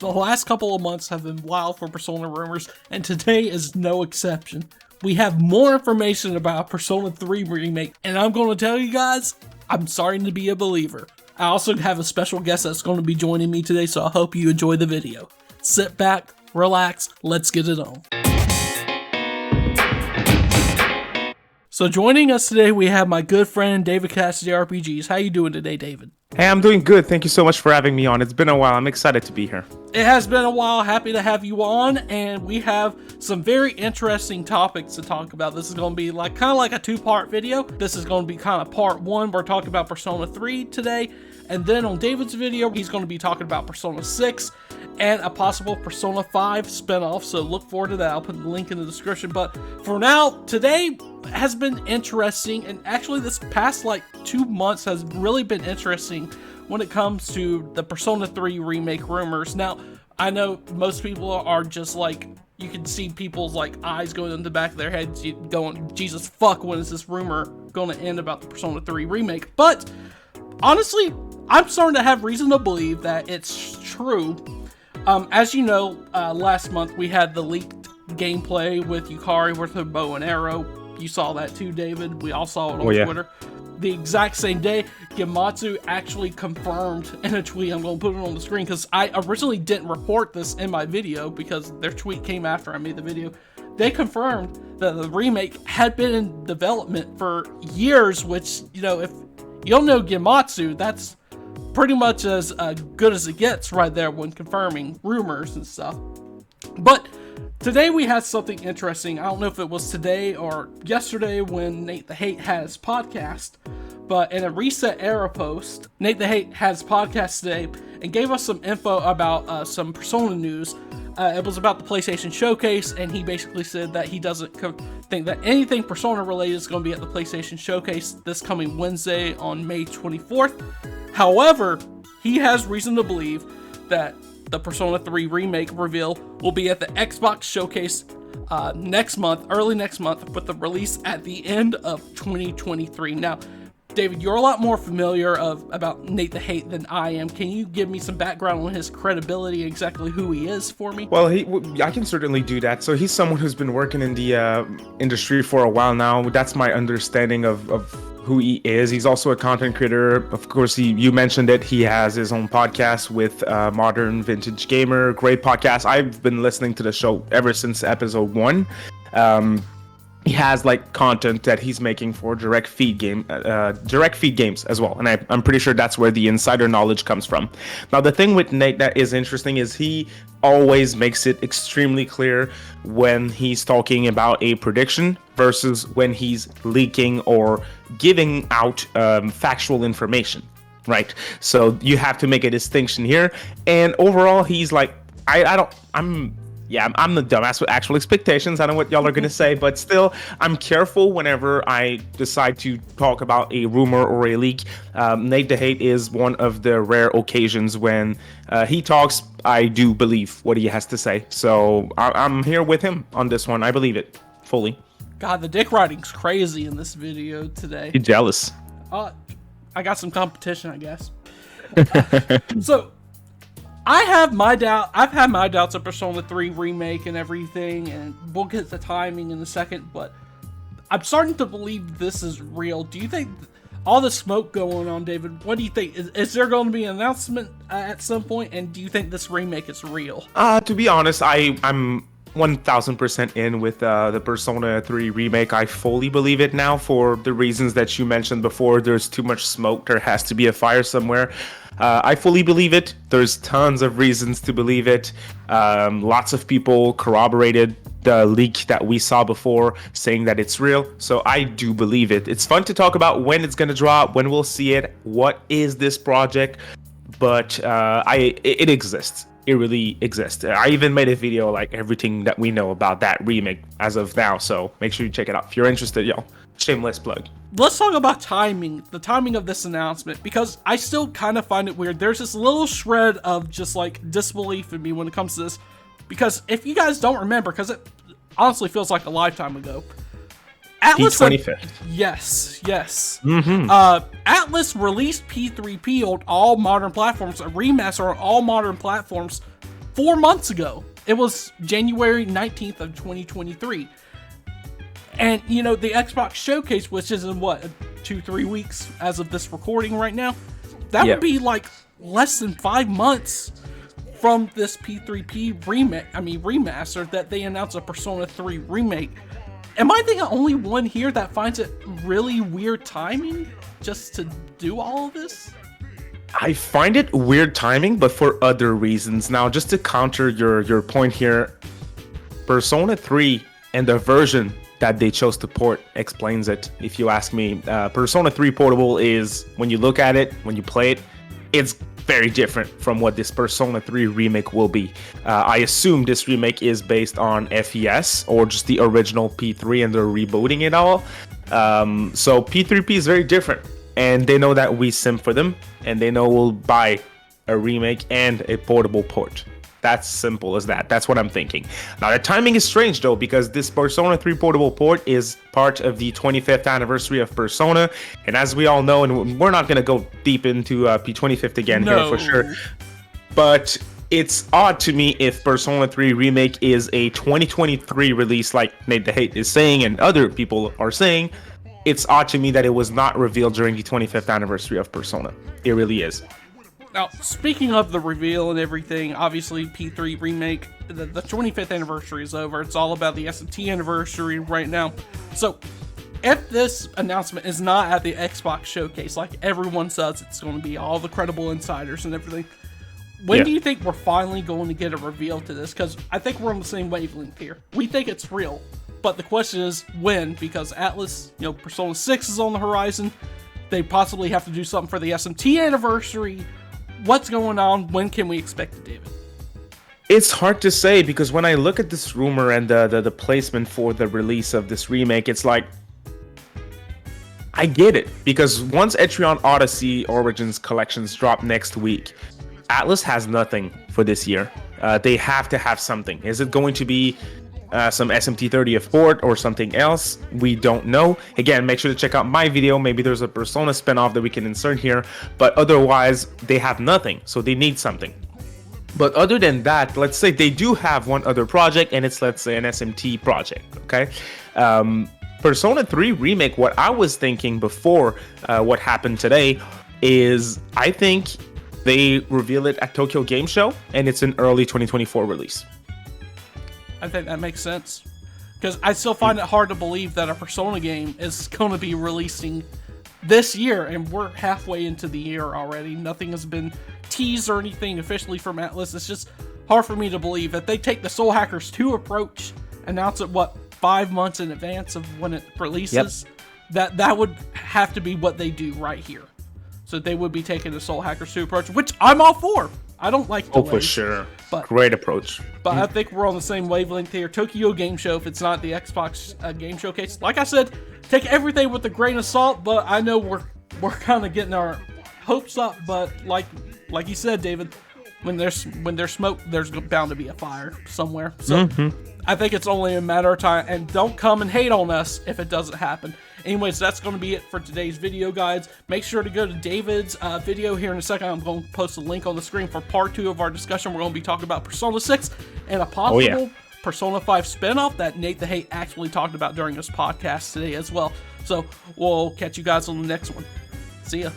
The last couple of months have been wild for Persona rumors, and today is no exception. We have more information about Persona 3 Remake, and I'm going to tell you guys, I'm starting to be a believer. I also have a special guest that's going to be joining me today, so I hope you enjoy the video. Sit back, relax, let's get it on. So joining us today, we have my good friend DavidCast JRPGs. How you doing today, David? Hey, I'm doing good. Thank you so much for having me on. It's been a while. I'm excited to be here. It has been a while. Happy to have you on, and we have some very interesting topics to talk about. This is going to be kind of like a two-part video. This is going to be kind of part one. We're talking about Persona 3 today, and then on David's video, he's going to be talking about Persona 6 and a possible Persona 5 spinoff, so look forward to that. I'll put the link in the description, but for now, today has been interesting, and actually this past 2 months has really been interesting when it comes to the Persona 3 remake rumors. Now, I know most people are just you can see people's eyes going in the back of their heads going, Jesus fuck, when is this rumor going to end about the Persona 3 remake? But honestly, I'm starting to have reason to believe that it's true. As you know, last month we had the leaked gameplay with Yukari with her bow and arrow. You saw that too, David. We all saw it on Twitter. The exact same day, Gematsu actually confirmed in a tweet. I'm going to put it on the screen because I originally didn't report this in my video because their tweet came after I made the video. They confirmed that the remake had been in development for years, which, if you don't know Gematsu, that's pretty much as good as it gets right there when confirming rumors and stuff. But today we had something interesting. I don't know if it was today or yesterday when Nate the Hate had his podcast, but in a Reset Era post, Nate the Hate had his podcast today and gave us some info about some Persona news. It was about the PlayStation Showcase, and he basically said that he doesn't think that anything Persona related is going to be at the PlayStation Showcase this coming Wednesday on May 24th. However, he has reason to believe that the Persona 3 remake reveal will be at the Xbox Showcase next month, early next month, with the release at the end of 2023. Now, David, you're a lot more familiar about Nate the Hate than I am. Can you give me some background on his credibility and exactly who he is for me? Well, I can certainly do that. So he's someone who's been working in the industry for a while now. That's my understanding of who he is. He's also a content creator. Of course, you mentioned it. He has his own podcast with Modern Vintage Gamer. Great podcast. I've been listening to the show ever since episode 1. He has content that he's making for direct feed games as well, and I'm pretty sure that's where the insider knowledge comes from. Now, the thing with Nate that is interesting is he always makes it extremely clear when he's talking about a prediction versus when he's leaking or giving out factual information, right? So you have to make a distinction here. And overall, he's I'm the dumbass with actual expectations. I know what y'all are going to say, but still, I'm careful whenever I decide to talk about a rumor or a leak. Nate the Hate is one of the rare occasions when he talks, I do believe what he has to say. So I'm here with him on this one. I believe it fully. God, the dick riding's crazy in this video today. You're jealous. I got some competition, I guess. So, I've had my doubts of Persona 3 remake and everything, and we'll get the timing in a second, but I'm starting to believe this is real. Do you think all the smoke going on, David, what do you think? Is there going to be an announcement at some point, and do you think this remake is real? To be honest, I'm 1000% in with the Persona 3 remake. I fully believe it now for the reasons that you mentioned before. There's too much smoke. There has to be a fire somewhere. I fully believe it. There's tons of reasons to believe it. Lots of people corroborated the leak that we saw before, saying that it's real. So I do believe it. It's fun to talk about when it's going to drop, when we'll see it, what is this project. But it exists. It really exists. I even made a video everything that we know about that remake as of now. So make sure you check it out if you're interested, y'all. Shameless plug. Let's talk about timing, the timing of this announcement, because I still kind of find it weird. There's this little shred of just disbelief in me when it comes to this, because if you guys don't remember, because it honestly feels like a lifetime ago, Atlas, P3FES. Yes. Mm-hmm. Atlas released P3P on all modern platforms, a remaster on all modern platforms 4 months ago. It was January 19th of 2023. And, you know, the Xbox Showcase, which is in, what, 2-3 weeks as of this recording right now, that would be, like, less than 5 months from this P3P remaster that they announced a Persona 3 remake. Am I the only one here that finds it really weird timing just to do all of this? I find it weird timing, but for other reasons. Now, just to counter your point here, Persona 3 and the version that they chose to port explains it, if you ask me. Persona 3 Portable is, when you look at it, when you play it, it's very different from what this Persona 3 remake will be. I assume this remake is based on FES or just the original P3 and they're rebooting it all. So P3P is very different, and they know that we sim for them, and they know we'll buy a remake and a portable port. That's simple as that. That's what I'm thinking. Now, the timing is strange, though, because this Persona 3 portable port is part of the 25th anniversary of Persona. And as we all know, and we're not going to go deep into P25th again here for sure, but it's odd to me if Persona 3 Remake is a 2023 release, like Nate the Hate is saying and other people are saying. It's odd to me that it was not revealed during the 25th anniversary of Persona. It really is. Now, speaking of the reveal and everything, obviously P3 Remake, the 25th anniversary is over. It's all about the SMT anniversary right now. So, if this announcement is not at the Xbox Showcase, like everyone says it's going to be, all the credible insiders and everything, when do you think we're finally going to get a reveal to this? Because I think we're on the same wavelength here. We think it's real, but the question is when, because Atlas, you know, Persona 6 is on the horizon. They possibly have to do something for the SMT anniversary. What's going on? When can we expect it, David? It's hard to say, because when I look at this rumor and the placement for the release of this remake, it's like, I get it, because once Etrian Odyssey Origins collections drop next week, Atlas has nothing for this year. They have to have something. Is it going to be some SMT 30th port or something else? We don't know. Again, make sure to check out my video. Maybe there's a Persona spinoff that we can insert here, but otherwise they have nothing, so they need something. But other than that, let's say they do have one other project, and it's, let's say, an SMT project, okay? Persona 3 Remake, what I was thinking before what happened today is, I think they reveal it at Tokyo Game Show, and it's an early 2024 release. I think that makes sense, because I still find it hard to believe that a Persona game is going to be releasing this year, and we're halfway into the year already. Nothing has been teased or anything officially from Atlas. It's just hard for me to believe that they take the Soul Hackers 2 approach, announce it, 5 months in advance of when it releases. That would have to be what they do right here. So they would be taking the Soul Hackers 2 approach, which I'm all for. I don't like delays. Oh, for sure. Great approach. But I think we're on the same wavelength here. Tokyo Game Show, if it's not the Xbox Game Showcase, like I said, take everything with a grain of salt. But I know we're kind of getting our hopes up. But like you said, David, when there's smoke, there's bound to be a fire somewhere. So I think it's only a matter of time. And don't come and hate on us if it doesn't happen. Anyways, that's going to be it for today's video, guys. Make sure to go to David's video here in a second. I'm going to post a link on the screen for part 2 of our discussion. We're going to be talking about Persona 6 and a possible Persona 5 spinoff that Nate the Hate actually talked about during this podcast today as well. So we'll catch you guys on the next one. See ya.